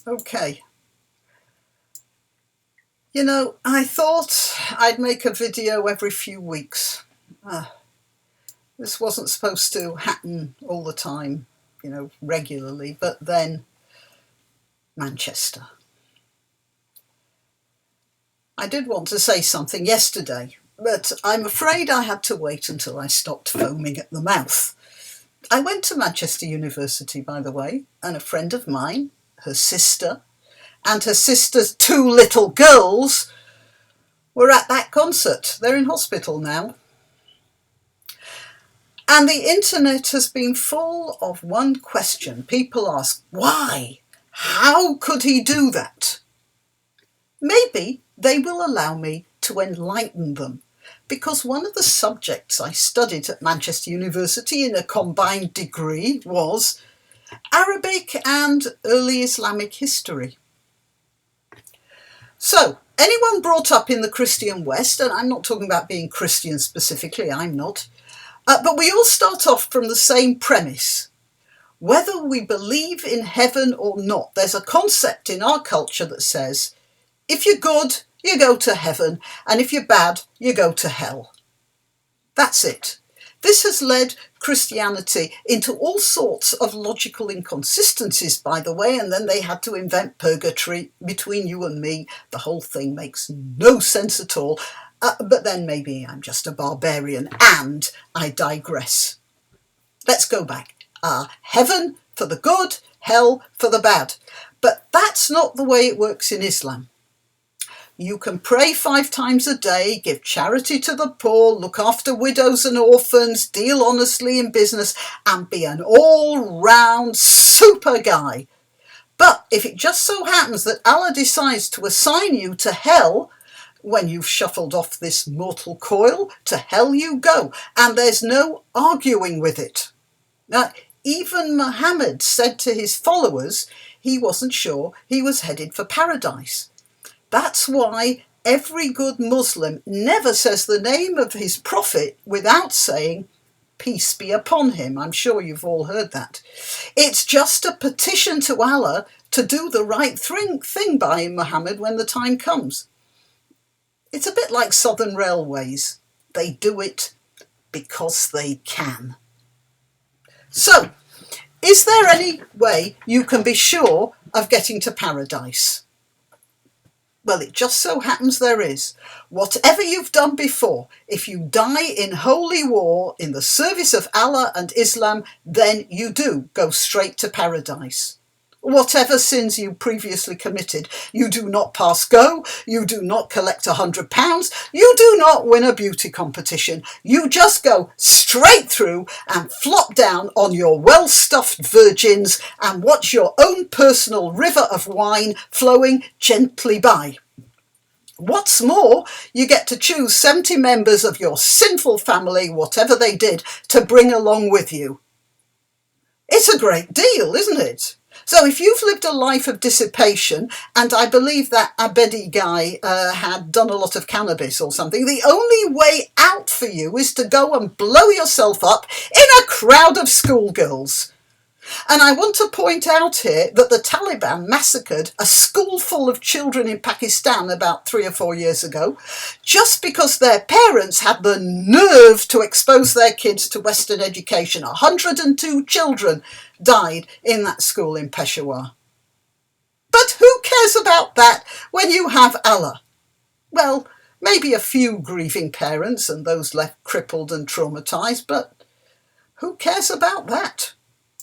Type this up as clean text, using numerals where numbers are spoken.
Okay. You know, I thought I'd make a video every few weeks. This wasn't supposed to happen all the time, regularly, but then Manchester. I did want to say something yesterday, but I'm afraid I had to wait until I stopped foaming at the mouth. I went to Manchester University, by the way, and a friend of mine, her sister, and her sister's two little girls were at that concert. They're in hospital now. And the internet has been full of one question. People ask, why? How could he do that? Maybe they will allow me to enlighten them, because one of the subjects I studied at Manchester University in a combined degree was Arabic and early Islamic history. So, anyone brought up in the Christian West, and I'm not talking about being Christian specifically, I'm not, but we all start off from the same premise. Whether we believe in heaven or not, there's a concept in our culture that says, if you're good, you go to heaven, and if you're bad, you go to hell. That's it. This has led Christianity into all sorts of logical inconsistencies, by the way, and then they had to invent purgatory. Between you and me, the whole thing makes no sense at all. But then maybe I'm just a barbarian and I digress. Let's go back. Heaven for the good, hell for the bad. But that's not the way it works in Islam. You can pray 5 times a day, give charity to the poor, look after widows and orphans, deal honestly in business, and be an all-round super guy. But if it just so happens that Allah decides to assign you to hell, when you've shuffled off this mortal coil, to hell you go, and there's no arguing with it. Now, even Muhammad said to his followers he wasn't sure he was headed for paradise. That's why every good Muslim never says the name of his prophet without saying, peace be upon him. I'm sure you've all heard that. It's just a petition to Allah to do the right thing by Muhammad when the time comes. It's a bit like Southern Railways. They do it because they can. So, is there any way you can be sure of getting to paradise? Well, it just so happens there is. Whatever you've done before, if you die in holy war in the service of Allah and Islam, then you do go straight to paradise. Whatever sins you previously committed, you do not pass go, you do not collect £100, you do not win a beauty competition. You just go straight through and flop down on your well-stuffed virgins and watch your own personal river of wine flowing gently by. What's more, you get to choose 70 members of your sinful family, whatever they did, to bring along with you. It's a great deal, isn't it? So if you've lived a life of dissipation, and I believe that Abedi guy had done a lot of cannabis or something, the only way out for you is to go and blow yourself up in a crowd of schoolgirls. And I want to point out here that the Taliban massacred a school full of children in Pakistan about 3 or 4 years ago, just because their parents had the nerve to expose their kids to Western education. 102 children died in that school in Peshawar. But who cares about that when you have Allah? Well, maybe a few grieving parents and those left crippled and traumatised, but who cares about that?